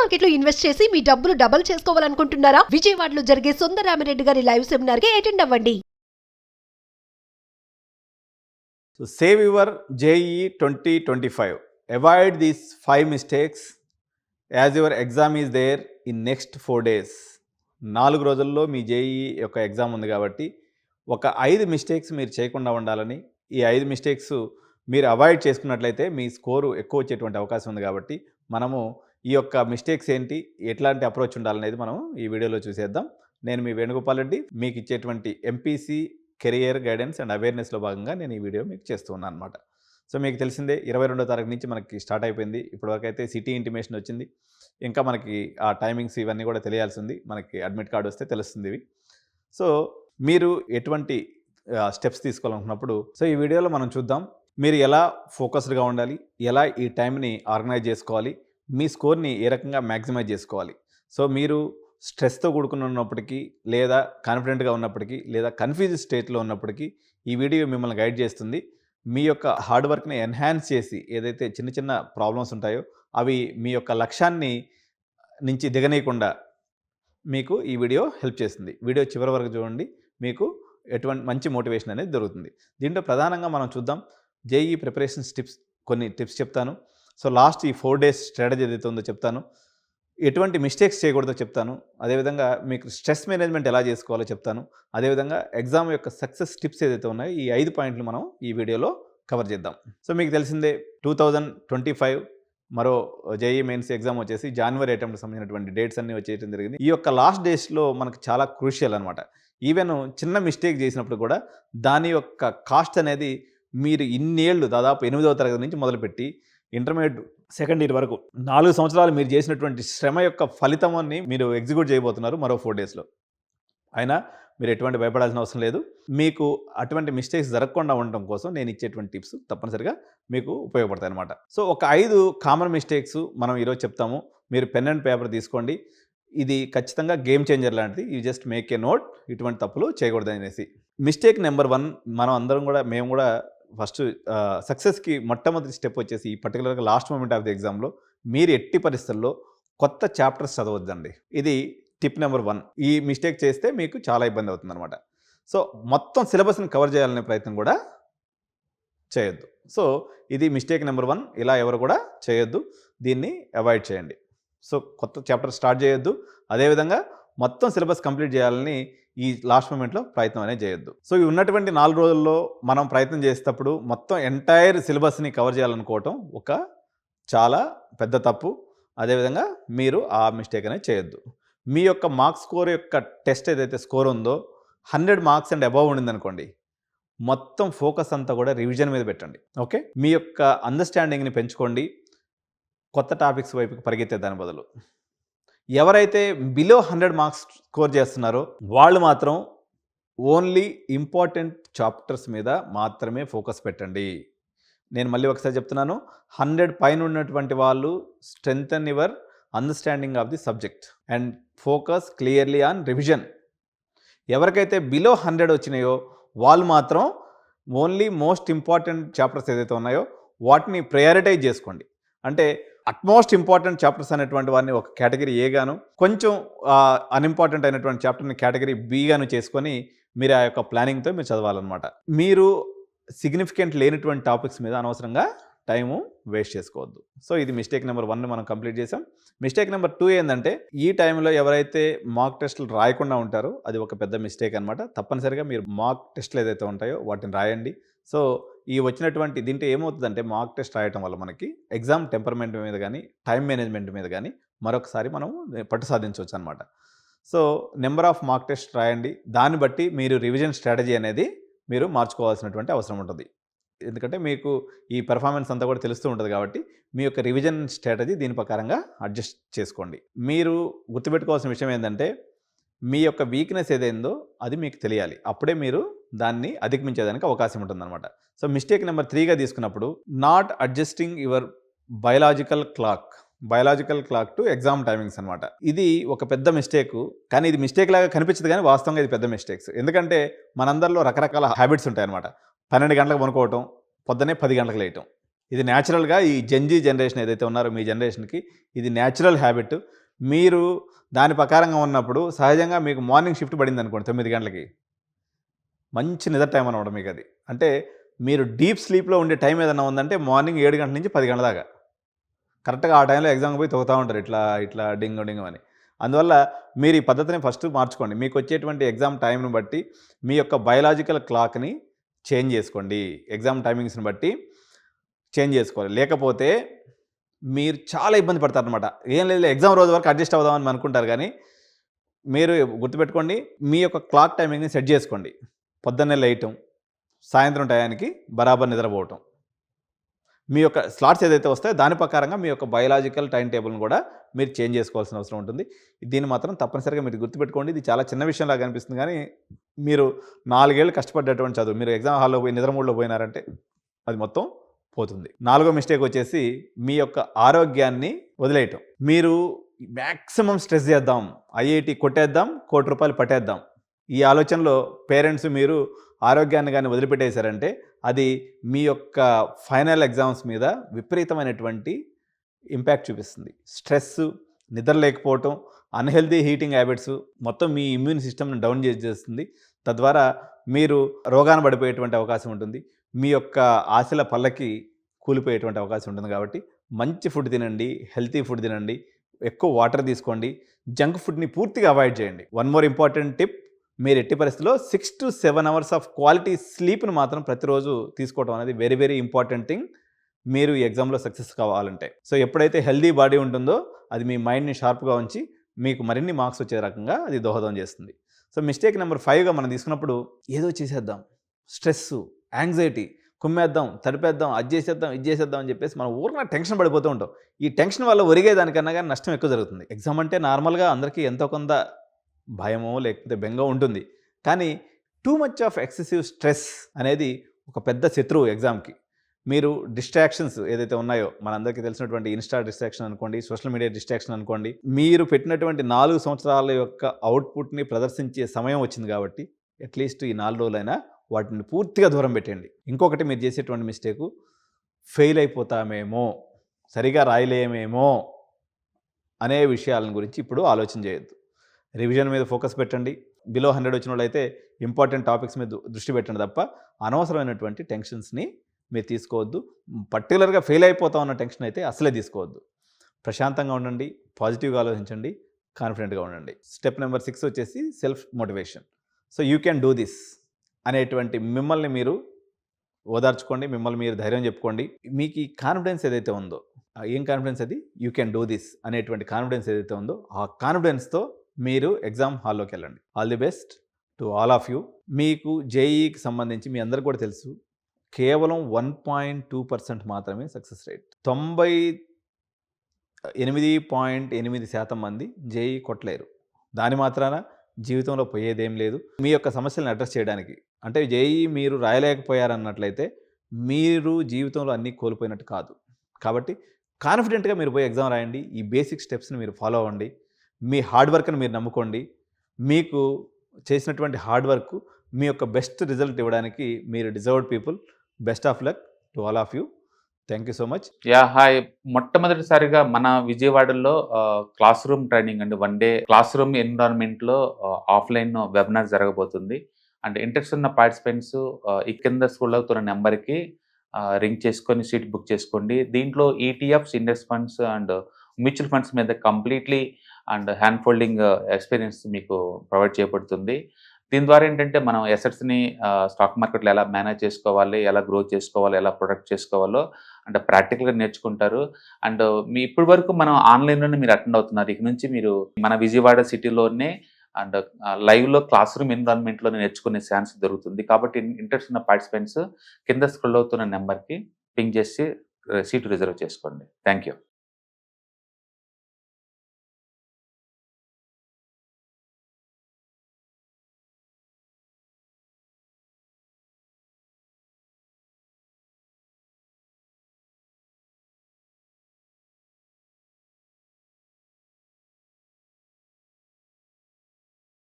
మార్కెట్లో ఇన్వెస్ట్ చేసి మీ డబ్బులు డబుల్ చేసుకోవాలనుకుంటున్నారా? విజయవాడలో జరిగే సుందరరామిరెడ్డి గారి లైవ్ సెమినార్ కి అటెండ్ అవ్వండి. So save your JEE 2025. Avoid these 5 mistakes as your exam is there in next 4 days. 4 రోజుల్లో మీ జేఈఈ యొక్క ఎగ్జామ్ ఉంది కాబట్టి ఒక 5 మిస్టేక్స్ మీరు చేయకుండా ఉండాలని, ఈ 5 మిస్టేక్స్ మీరు అవాయిడ్ చేసుకున్నట్లయితే మీ స్కోరు ఎక్కువ వచ్చేటువంటి అవకాశం ఉంది కాబట్టి మనము ఈ యొక్క మిస్టేక్స్ ఏంటి, ఎట్లాంటి అప్రోచ్ ఉండాలనేది మనం ఈ వీడియోలో చూసేద్దాం. నేను మీ వేణుగోపాల్ రెడ్డి, మీకు ఇచ్చేటువంటి ఎంపీసీ కెరియర్ గైడెన్స్ అండ్ అవేర్నెస్లో భాగంగా నేను ఈ వీడియో మీకు చేస్తూ ఉన్నాను అనమాట. సో మీకు తెలిసిందే 22వ తారీఖు నుంచి మనకి స్టార్ట్ అయిపోయింది. ఇప్పటివరకు అయితే సిటీ ఇంటిమేషన్ వచ్చింది. ఇంకా మనకి ఆ టైమింగ్స్ ఇవన్నీ కూడా తెలియాల్సి ఉంది. మనకి అడ్మిట్ కార్డు వస్తే తెలుస్తుంది ఇవి. సో మీరు ఎటువంటి స్టెప్స్ తీసుకోవాలనుకున్నప్పుడు ఈ వీడియోలో మనం చూద్దాం. మీరు ఎలా ఫోకస్డ్గా ఉండాలి, ఎలా ఈ టైంని ఆర్గనైజ్ చేసుకోవాలి, మీ స్కోర్ని ఏ రకంగా మ్యాక్సిమైజ్ చేసుకోవాలి. సో మీరు స్ట్రెస్తో కూడుకుని ఉన్నప్పటికీ, లేదా కాన్ఫిడెంట్గా ఉన్నప్పటికీ, లేదా కన్ఫ్యూజ్ స్టేట్లో ఉన్నప్పటికీ ఈ వీడియో మిమ్మల్ని గైడ్ చేస్తుంది. మీ యొక్క హార్డ్ వర్క్ని ఎన్హాన్స్ చేసి ఏదైతే చిన్న చిన్న ప్రాబ్లమ్స్ ఉంటాయో అవి మీ యొక్క లక్ష్యాన్ని నుంచి దిగనీయకుండా మీకు ఈ వీడియో హెల్ప్ చేస్తుంది. వీడియో చివరి వరకు చూడండి, మీకు ఎటువంటి మంచి మోటివేషన్ అనేది దొరుకుతుంది. దీంట్లో ప్రధానంగా మనం చూద్దాం. జేఈఈ ప్రిపరేషన్స్ కొన్ని టిప్స్ చెప్తాను. సో లాస్ట్ ఈ 4 డేస్ స్ట్రాటజీ ఏదైతే ఉందో చెప్తాను. ఎటువంటి మిస్టేక్స్ చేయకూడదో చెప్తాను. అదేవిధంగా మీకు స్ట్రెస్ మేనేజ్మెంట్ ఎలా చేసుకోవాలో చెప్తాను. అదేవిధంగా ఎగ్జామ్ యొక్క సక్సెస్ టిప్స్ ఏదైతే ఉన్నాయో ఈ 5 పాయింట్లు మనం ఈ వీడియోలో కవర్ చేద్దాం. సో మీకు తెలిసిందే 2025 మరో జేఈఈ మెయిన్స్ ఎగ్జామ్ వచ్చేసి జనవరి అటెంప్ట్కి సంబంధించినటువంటి డేట్స్ అన్నీ వచ్చేయడం జరిగింది. ఈ యొక్క లాస్ట్ డేస్లో మనకు చాలా క్రూషియల్ అనమాట. ఈవెన్ చిన్న మిస్టేక్ చేసినప్పుడు కూడా దాని యొక్క కాస్ట్ అనేది మీరు ఇన్నేళ్ళు దాదాపు 8వ తరగతి నుంచి మొదలుపెట్టి ఇంటర్మీడియట్ సెకండ్ ఇయర్ వరకు 4 సంవత్సరాలు మీరు చేసినటువంటి శ్రమ యొక్క ఫలితాన్ని మీరు ఎగ్జిక్యూట్ చేయబోతున్నారు మరో 4 డేస్లో. అయినా మీరు ఎటువంటి భయపడాల్సిన అవసరం లేదు. మీకు అటువంటి మిస్టేక్స్ జరగకుండా ఉండటం కోసం నేను ఇచ్చేటువంటి టిప్స్ తప్పనిసరిగా మీకు ఉపయోగపడతాయి అనమాట. సో ఒక 5 కామన్ మిస్టేక్స్ మనం ఈరోజు చెప్తాము. మీరు పెన్ అండ్ పేపర్ తీసుకోండి. ఇది ఖచ్చితంగా గేమ్ చేంజర్ లాంటిది. You just make a note, ఇటువంటి తప్పులు చేయకూడదు అనేసి. మిస్టేక్ నెంబర్ 1, మనం అందరం కూడా, మేము కూడా ఫస్ట్ సక్సెస్కి మొట్టమొదటి స్టెప్ వచ్చేసి ఈ పర్టికులర్గా లాస్ట్ మూమెంట్ ఆఫ్ ది ఎగ్జామ్లో మీరు ఎట్టి పరిస్థితుల్లో కొత్త చాప్టర్స్ చదవద్దండి. ఇది టిప్ నెంబర్ 1. ఈ మిస్టేక్ చేస్తే మీకు చాలా ఇబ్బంది అవుతుంది అనమాట. సో మొత్తం సిలబస్ని కవర్ చేయాలనే ప్రయత్నం కూడా చేయొద్దు. సో ఇది మిస్టేక్ నెంబర్ 1. ఇలా ఎవరు కూడా చేయొద్దు, దీన్ని అవాయిడ్ చేయండి. సో కొత్త చాప్టర్ స్టార్ట్ చేయొద్దు. అదేవిధంగా మొత్తం సిలబస్ కంప్లీట్ చేయాలని ఈ లాస్ట్ మూమెంట్లో ప్రయత్నం అనేది చేయొద్దు. సో ఈ ఉన్నటువంటి 4 రోజుల్లో మనం ప్రయత్నం చేసేటప్పుడు మొత్తం ఎంటైర్ సిలబస్ని కవర్ చేయాలనుకోవటం ఒక చాలా పెద్ద తప్పు. అదేవిధంగా మీరు ఆ మిస్టేక్ అనేది చేయొద్దు. మీ యొక్క మార్క్స్ స్కోర్ యొక్క టెస్ట్ ఏదైతే స్కోర్ ఉందో 100 మార్క్స్ అండ్ అబవ్ ఉండిందనుకోండి, మొత్తం ఫోకస్ అంతా కూడా రివిజన్ మీద పెట్టండి. ఓకే, మీ యొక్క అండర్స్టాండింగ్ని పెంచుకోండి. కొత్త టాపిక్స్ వైపుకి పరిగెత్తే దాని బదులు ఎవరైతే బిలో 100 మార్క్స్ స్కోర్ చేస్తున్నారో వాళ్ళు మాత్రం ఓన్లీ ఇంపార్టెంట్ చాప్టర్స్ మీద మాత్రమే ఫోకస్ పెట్టండి. నేను మళ్ళీ ఒకసారి చెప్తున్నాను, 100 పైన ఉన్నటువంటి వాళ్ళు strengthen your understanding of the subject and focus clearly on revision. ఎవరికైతే బిలో 100 వచ్చినాయో వాళ్ళు మాత్రం ఓన్లీ మోస్ట్ ఇంపార్టెంట్ చాప్టర్స్ ఏదైతే ఉన్నాయో వాటిని ప్రయారిటైజ్ చేసుకోండి. అంటే అట్మోస్ట్ ఇంపార్టెంట్ చాప్టర్స్ అనేటువంటి వారిని ఒక కేటగిరీ ఏ గాను, కొంచెం అన్ఇంపార్టెంట్ అయినటువంటి చాప్టర్ని కేటగిరీ బి గాను చేసుకొని మీరు ఆ యొక్క ప్లానింగ్తో మీరు చదవాలన్నమాట. మీరు సిగ్నిఫికెంట్ లేనటువంటి టాపిక్స్ మీద అనవసరంగా టైము వేస్ట్ చేసుకోవద్దు. సో ఇది మిస్టేక్ నెంబర్ 1 మనం కంప్లీట్ చేసాం. మిస్టేక్ నెంబర్ 2 ఏంటంటే ఈ టైంలో ఎవరైతే మాక్ టెస్టులు రాయకుండా ఉంటారో అది ఒక పెద్ద మిస్టేక్ అనమాట. తప్పనిసరిగా మీరు మాక్ టెస్టులు ఏదైతే ఉంటాయో వాటిని రాయండి. సో ఈ వచ్చినటువంటి దీంట్లో ఏమవుతుందంటే మాక్ టెస్ట్ రాయటం వల్ల మనకి ఎగ్జామ్ టెంపర్మెంట్ మీద కానీ, టైం మేనేజ్మెంట్ మీద కానీ మరొకసారి మనం పట్టు సాధించవచ్చు అనమాట. So number of mock test రాయండి. దాన్ని బట్టి మీరు రివిజన్ స్ట్రాటజీ అనేది మీరు మార్చుకోవాల్సినటువంటి అవసరం ఉంటుంది. ఎందుకంటే మీకు ఈ పెర్ఫార్మెన్స్ అంతా కూడా తెలుస్తూ ఉంటుంది కాబట్టి మీ యొక్క రివిజన్ స్ట్రాటజీ దీని ప్రకారంగా అడ్జస్ట్ చేసుకోండి. మీరు గుర్తుపెట్టుకోవాల్సిన విషయం ఏంటంటే మీ యొక్క వీక్నెస్ ఏదైందో అది మీకు తెలియాలి. అప్పుడే మీరు దాన్ని అధిగమించేదానికి అవకాశం ఉంటుందన్నమాట. సో మిస్టేక్ నెంబర్ 3గా తీసుకున్నప్పుడు not adjusting your biological clock to exam timings అనమాట. ఇది ఒక పెద్ద మిస్టేక్. కానీ ఇది మిస్టేక్ లాగా కనిపించదు, కానీ వాస్తవంగా ఇది పెద్ద మిస్టేక్స్. ఎందుకంటే మనందరిలో రకరకాల హ్యాబిట్స్ ఉంటాయన్నమాట. 12 గంటలకు పనుకోవటం, పొద్దున్నే 10 గంటలకు లేయటం. ఇది న్యాచురల్గా ఈ జెన్జీ జనరేషన్ ఏదైతే ఉన్నారో మీ జనరేషన్కి ఇది న్యాచురల్ హ్యాబిట్. మీరు దాని ప్రకారంగా ఉన్నప్పుడు సహజంగా మీకు మార్నింగ్ షిఫ్ట్ పడింది అనుకోండి 9 గంటలకి, మంచి నిద్ర టైం అనమాట మీకు అది. అంటే మీరు డీప్ స్లీప్లో ఉండే టైం ఏదైనా ఉందంటే మార్నింగ్ 7 గంటల నుంచి 10 గంటల దాకా కరెక్ట్గా ఆ టైంలో ఎగ్జామ్కి పోయి తోగుతూ ఉంటారు ఇట్లా ఇట్లా డింగ్ డింగ్ అని. అందువల్ల మీరు ఈ పద్ధతిని ఫస్ట్ మార్చుకోండి. మీకు వచ్చేటువంటి ఎగ్జామ్ టైంను బట్టి మీ యొక్క బయలాజికల్ క్లాక్ని చేంజ్ చేసుకోండి. ఎగ్జామ్ టైమింగ్స్ని బట్టి చేంజ్ చేసుకోవాలి. లేకపోతే మీరు చాలా ఇబ్బంది పడతారనమాట. ఏం లేదు ఎగ్జామ్ రోజు వరకు అడ్జస్ట్ అవుదామని అనుకుంటారు, కానీ మీరు గుర్తుపెట్టుకోండి మీ యొక్క క్లాక్ టైమింగ్ని సెట్ చేసుకోండి. పొద్దున్నే లేయటం, సాయంత్రం టయానికి బరాబర్ నిద్రపోవటం. మీ యొక్క స్లాట్స్ ఏదైతే వస్తాయో దాని ప్రకారంగా మీ యొక్క బయలాజికల్ టైం టేబుల్ని కూడా మీరు చేంజ్ చేసుకోవాల్సిన అవసరం ఉంటుంది. దీన్ని మాత్రం తప్పనిసరిగా మీరు గుర్తుపెట్టుకోండి. ఇది చాలా చిన్న విషయంలాగా అనిపిస్తుంది, కానీ మీరు 4 ఏళ్ళు కష్టపడ్డటువంటి చదువు మీరు ఎగ్జామ్ హాల్లో పోయి నిద్ర మూడ్లో పోయినారంటే అది మొత్తం పోతుంది. 4వ మిస్టేక్ వచ్చేసి మీ యొక్క ఆరోగ్యాన్ని వదిలేయటం. మీరు మ్యాక్సిమం స్ట్రెస్ చేద్దాం, ఐఐటి కొట్టేద్దాం, ₹1,00,00,000 పట్టేద్దాం, ఈ ఆలోచనలో పేరెంట్స్ మీరు ఆరోగ్యాన్ని కానీ వదిలిపెట్టేశారంటే అది మీ యొక్క ఫైనల్ ఎగ్జామ్స్ మీద విపరీతమైనటువంటి ఇంపాక్ట్ చూపిస్తుంది. స్ట్రెస్, నిద్ర లేకపోవటం, అన్హెల్దీ హీటింగ్ హ్యాబిట్స్ మొత్తం మీ ఇమ్యూన్ సిస్టమ్ని డౌన్ చేస్తుంది. తద్వారా మీరు రోగాన పడిపోయేటువంటి అవకాశం ఉంటుంది. మీ యొక్క ఆశల పల్లకి కూలిపోయేటువంటి అవకాశం ఉంటుంది. కాబట్టి మంచి ఫుడ్ తినండి, హెల్తీ ఫుడ్ తినండి, ఎక్కువ వాటర్ తీసుకోండి, జంక్ ఫుడ్ని పూర్తిగా అవాయిడ్ చేయండి. వన్ మోర్ ఇంపార్టెంట్ టిప్, మీరు ఎట్టి పరిస్థితుల్లో 6 to 7 hours ఆఫ్ క్వాలిటీ స్లీప్ను మాత్రం ప్రతిరోజు తీసుకోవడం అనేది వెరీ వెరీ ఇంపార్టెంట్ థింగ్ మీరు ఈ ఎగ్జామ్లో సక్సెస్ కావాలంటే. సో ఎప్పుడైతే హెల్దీ బాడీ ఉంటుందో అది మీ మైండ్ని షార్ప్గా ఉంచి మీకు మరిన్ని మార్క్స్ వచ్చే రకంగా అది దోహదం చేస్తుంది. సో మిస్టేక్ నెంబర్ 5గా మనం తీసుకున్నప్పుడు ఏదో చేసేద్దాం, స్ట్రెస్, యాంగ్జైటీ, కుమ్మేద్దాం, తడిపేద్దాం, అది చేసేద్దాం, ఇది చేసేద్దాం అని చెప్పేసి మనం ఊరిన టెన్షన్ పడిపోతూ ఉంటాం. ఈ టెన్షన్ వల్ల ఒరిగేదానికన్నా కానీ నష్టం ఎక్కువ జరుగుతుంది. ఎగ్జామ్ అంటే నార్మల్గా అందరికీ ఎంతో కొంత భయమో లేకపోతే బెంగో ఉంటుంది, కానీ too much of excessive stress అనేది ఒక పెద్ద శత్రువు ఎగ్జామ్కి. మీరు డిస్ట్రాక్షన్స్ ఏదైతే ఉన్నాయో మనందరికీ తెలిసినటువంటి ఇన్స్టా డిస్ట్రాక్షన్ అనుకోండి, సోషల్ మీడియా డిస్ట్రాక్షన్ అనుకోండి, మీరు పెట్టినటువంటి 4 సంవత్సరాల యొక్క అవుట్పుట్ని ప్రదర్శించే సమయం వచ్చింది కాబట్టి అట్లీస్ట్ ఈ 4 రోజులైనా వాటిని పూర్తిగా దూరం పెట్టండి. ఇంకొకటి మీరు చేసేటువంటి మిస్టేకు, ఫెయిల్ అయిపోతామేమో, సరిగా రాయలేమేమో అనే విషయాల గురించి ఇప్పుడు ఆలోచన చేయొద్దు. రివిజన్ మీద ఫోకస్ పెట్టండి. బిలో 100 వచ్చిన వాళ్ళైతే ఇంపార్టెంట్ టాపిక్స్ మీద దృష్టి పెట్టండి తప్ప అనవసరమైనటువంటి టెన్షన్స్ని మీరు తీసుకోవద్దు. పర్టికులర్గా ఫెయిల్ అయిపోతా ఉన్న టెన్షన్ అయితే అసలే తీసుకోవద్దు. ప్రశాంతంగా ఉండండి, పాజిటివ్గా ఆలోచించండి, కాన్ఫిడెంట్గా ఉండండి. స్టెప్ నెంబర్ 6 వచ్చేసి self motivation. So you can do this అనేటువంటి మిమ్మల్ని మీరు ఓదార్చుకోండి, మిమ్మల్ని మీరు ధైర్యం చెప్పుకోండి. మీకు ఈ కాన్ఫిడెన్స్ ఏదైతే ఉందో, ఏం కాన్ఫిడెన్స్ అది, యూ క్యాన్ డూ దిస్ అనేటువంటి కాన్ఫిడెన్స్ ఏదైతే ఉందో ఆ కాన్ఫిడెన్స్తో మీరు ఎగ్జామ్ హాల్లోకి వెళ్ళండి. All the best to all of you. మీకు జేఈకి సంబంధించి మీ అందరికీ కూడా తెలుసు, కేవలం 1.2% మాత్రమే సక్సెస్ రేట్. 98.8% మంది జేఈ కొట్టలేరు. దాని మాత్రాన జీవితంలో పోయేదేం లేదు. మీ యొక్క సమస్యలను అడ్రస్ చేయడానికి, అంటే జేఈ మీరు రాయలేకపోయారన్నట్లయితే మీరు జీవితంలో అన్నీ కోల్పోయినట్టు కాదు. కాబట్టి కాన్ఫిడెంట్గా మీరు పోయి ఎగ్జామ్ రాయండి. ఈ బేసిక్ స్టెప్స్ని మీరు ఫాలో అవ్వండి. మీ హార్డ్ వర్క్ని మీరు నమ్ముకోండి. మీకు చేసినటువంటి హార్డ్ వర్క్ మీ యొక్క బెస్ట్ రిజల్ట్ ఇవ్వడానికి మీరు deserved people. Best of luck to all of you. Thank you so much. Hi. మొట్టమొదటిసారిగా మన విజయవాడలో క్లాస్ రూమ్ ట్రైనింగ్ అండి, 1 day క్లాస్ రూమ్ ఎన్విరాన్మెంట్లో ఆఫ్లైన్ వెబినార్ జరగబోతుంది. అండ్ ఇంట్రెస్ట్ ఉన్న పార్టిసిపెంట్స్ ఈ కింద స్కూల్ అవుతున్న నెంబర్కి రింగ్ చేసుకొని సీట్ బుక్ చేసుకోండి. దీంట్లో ETFs, index funds and mutual funds మీద completely and hand holding experience మీకు ప్రొవైడ్ చేయబడుతుంది. దీని ద్వారా ఏంటంటే మనం ఎసెట్స్ని స్టాక్ మార్కెట్లో ఎలా మేనేజ్ చేసుకోవాలి, ఎలా గ్రో చేసుకోవాలి, ఎలా ప్రొడక్ట్ చేసుకోవాలో అంటే ప్రాక్టికల్గా నేర్చుకుంటారు. అండ్ మీ ఇప్పటి వరకు మనం ఆన్లైన్లోనే మీరు అటెండ్ అవుతున్నారు. ఇక నుంచి మీరు మన విజయవాడ సిటీలోనే అండ్ లైవ్లో క్లాస్ రూమ్ ఎన్విరాన్మెంట్లో నేర్చుకునే ఛాన్స్ దొరుకుతుంది. కాబట్టి ఇంట్రెస్ట్ ఉన్న పార్టిసిపెంట్స్ కింద స్క్రోల్ అవుతున్న నెంబర్కి పింగ్ చేసి సీటు రిజర్వ్ చేసుకోండి. Thank you.